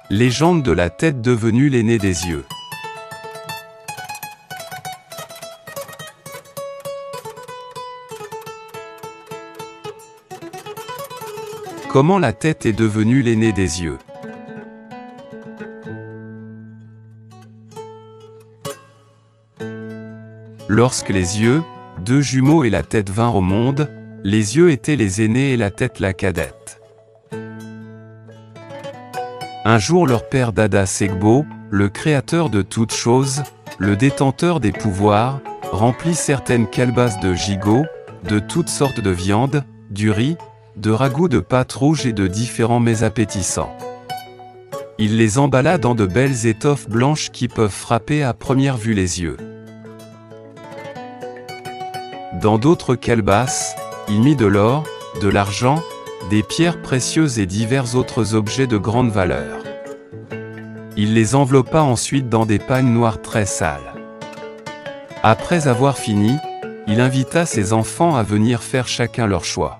Légende de la tête devenue l'aîné des yeux. Comment la tête est devenue l'aîné des yeux? Lorsque les yeux, deux jumeaux et la tête vinrent au monde, les yeux étaient les aînés et la tête la cadette. Un jour leur père Dada Segbo, le créateur de toutes choses, le détenteur des pouvoirs, remplit certaines calebasses de gigot, de toutes sortes de viandes, du riz, de ragoûts de pâte rouge et de différents mets appétissants. Il les emballa dans de belles étoffes blanches qui peuvent frapper à première vue les yeux. Dans d'autres calebasses, il mit de l'or, de l'argent, des pierres précieuses et divers autres objets de grande valeur. Il les enveloppa ensuite dans des pagnes noires très sales. Après avoir fini, il invita ses enfants à venir faire chacun leur choix.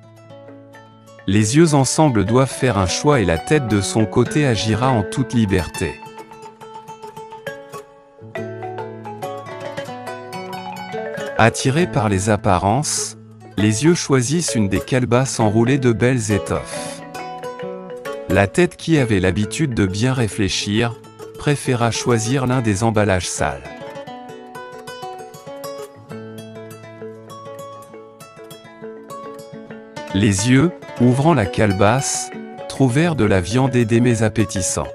Les yeux ensemble doivent faire un choix et la tête de son côté agira en toute liberté. Attirés par les apparences, les yeux choisissent une des calebasses enroulées de belles étoffes. La tête, qui avait l'habitude de bien réfléchir, préféra choisir l'un des emballages sales. Les yeux, ouvrant la calebasse, trouvèrent de la viande et des mets appétissants.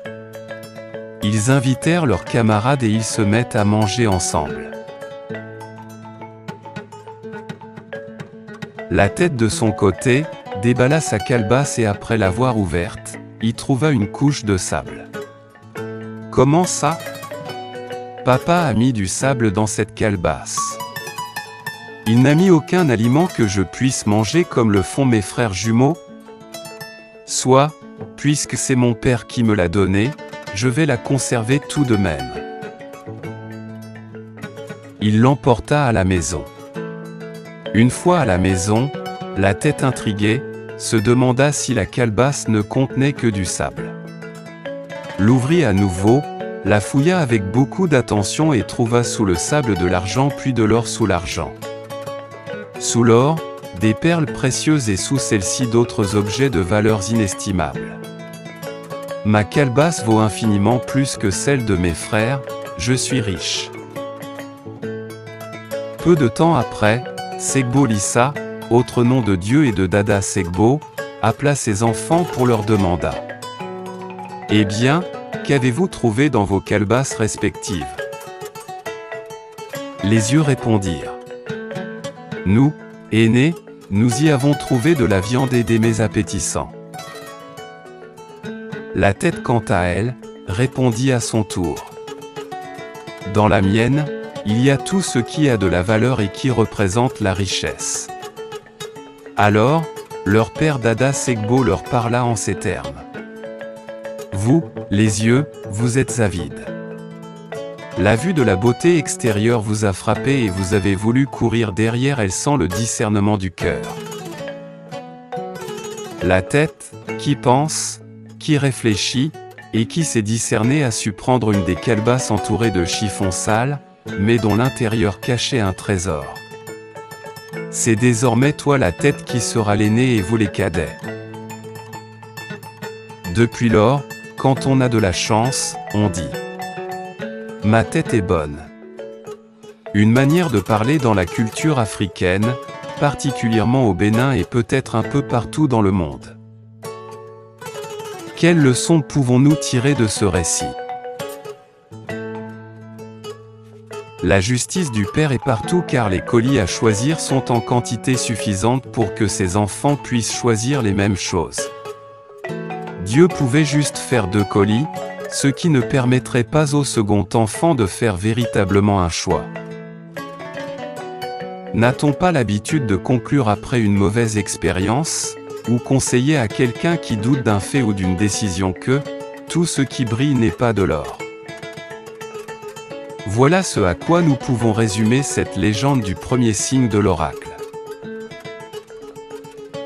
Ils invitèrent leurs camarades et ils se mettent à manger ensemble. La tête de son côté, déballa sa calebasse et après l'avoir ouverte, y trouva une couche de sable. « Comment ça? Papa a mis du sable dans cette calebasse. Il n'a mis aucun aliment que je puisse manger comme le font mes frères jumeaux. Soit, puisque c'est mon père qui me l'a donnée, je vais la conserver tout de même. » Il l'emporta à la maison. Une fois à la maison, la tête intriguée, se demanda si la calebasse ne contenait que du sable. L'ouvrit à nouveau, la fouilla avec beaucoup d'attention et trouva sous le sable de l'argent puis de l'or sous l'argent. Sous l'or, des perles précieuses et sous celles-ci d'autres objets de valeurs inestimables. Ma calebasse vaut infiniment plus que celle de mes frères, je suis riche. Peu de temps après, Segbo Lissa, autre nom de Dieu et de Dada Segbo, appela ses enfants pour leur demander: « Eh bien, qu'avez-vous trouvé dans vos calebasses respectives ?» Les yeux répondirent: « Nous, aînés, nous y avons trouvé de la viande et des mets appétissants. » La tête, quant à elle, répondit à son tour: « Dans la mienne, il y a tout ce qui a de la valeur et qui représente la richesse. » Alors, leur père Dada Segbo leur parla en ces termes: « Vous, les yeux, vous êtes avides. La vue de la beauté extérieure vous a frappé et vous avez voulu courir derrière elle sans le discernement du cœur. La tête, qui pense, qui réfléchit, et qui sait discerner a su prendre une des calebasses entourées de chiffons sales, mais dont l'intérieur cachait un trésor. C'est désormais toi la tête qui sera l'aîné et vous les cadets. Depuis lors, quand on a de la chance, on dit: ma tête est bonne. Une manière de parler dans la culture africaine, particulièrement au Bénin et peut-être un peu partout dans le monde. Quelles leçons pouvons-nous tirer de ce récit? La justice du Père est partout car les colis à choisir sont en quantité suffisante pour que ses enfants puissent choisir les mêmes choses. Dieu pouvait juste faire 2 colis, ce qui ne permettrait pas au second enfant de faire véritablement un choix. N'a-t-on pas l'habitude de conclure après une mauvaise expérience, ou conseiller à quelqu'un qui doute d'un fait ou d'une décision que « tout ce qui brille n'est pas de l'or ». Voilà ce à quoi nous pouvons résumer cette légende du premier signe de l'oracle.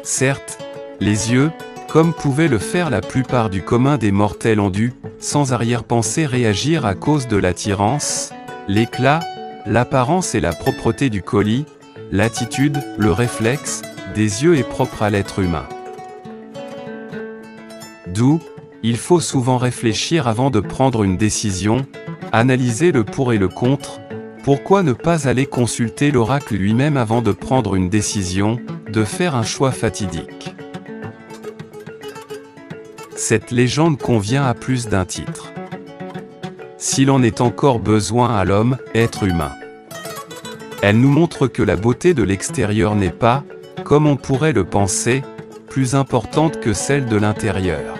Certes, les yeux, comme pouvait le faire la plupart du commun des mortels, ont dû, sans arrière-pensée, réagir à cause de l'attirance, l'éclat, l'apparence et la propreté du colis, l'attitude, le réflexe, des yeux est propre à l'être humain. D'où, il faut souvent réfléchir avant de prendre une décision, analyser le pour et le contre. Pourquoi ne pas aller consulter l'oracle lui-même avant de prendre une décision, de faire un choix fatidique? Cette légende convient à plus d'un titre. S'il en est encore besoin à l'homme, être humain. Elle nous montre que la beauté de l'extérieur n'est pas, comme on pourrait le penser, plus importante que celle de l'intérieur.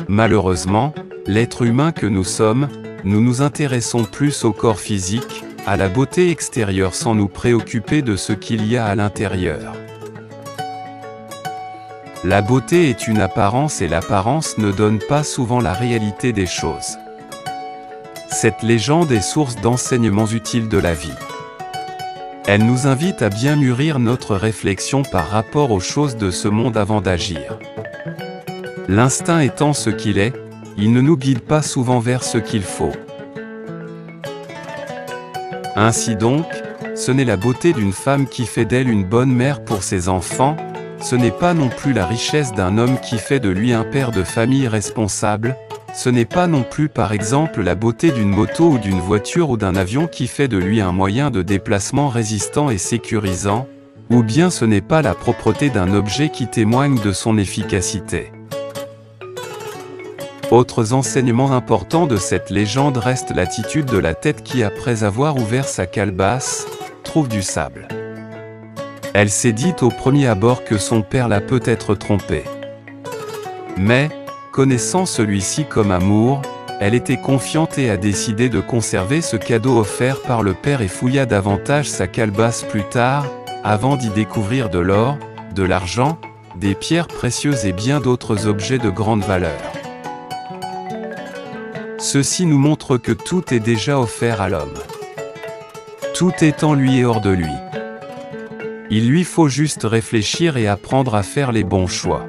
Malheureusement, l'être humain que nous sommes, nous nous intéressons plus au corps physique, à la beauté extérieure sans nous préoccuper de ce qu'il y a à l'intérieur. La beauté est une apparence et l'apparence ne donne pas souvent la réalité des choses. Cette légende est source d'enseignements utiles de la vie. Elle nous invite à bien mûrir notre réflexion par rapport aux choses de ce monde avant d'agir. L'instinct étant ce qu'il est, il ne nous guide pas souvent vers ce qu'il faut. Ainsi donc, ce n'est la beauté d'une femme qui fait d'elle une bonne mère pour ses enfants, ce n'est pas non plus la richesse d'un homme qui fait de lui un père de famille responsable, ce n'est pas non plus par exemple la beauté d'une moto ou d'une voiture ou d'un avion qui fait de lui un moyen de déplacement résistant et sécurisant, ou bien ce n'est pas la propreté d'un objet qui témoigne de son efficacité. Autres enseignements importants de cette légende restent l'attitude de la tête qui, après avoir ouvert sa calebasse, trouve du sable. Elle s'est dit au premier abord que son père l'a peut-être trompée. Mais, connaissant celui-ci comme amour, elle était confiante et a décidé de conserver ce cadeau offert par le père et fouilla davantage sa calebasse plus tard, avant d'y découvrir de l'or, de l'argent, des pierres précieuses et bien d'autres objets de grande valeur. Ceci nous montre que tout est déjà offert à l'homme. Tout est en lui et hors de lui. Il lui faut juste réfléchir et apprendre à faire les bons choix.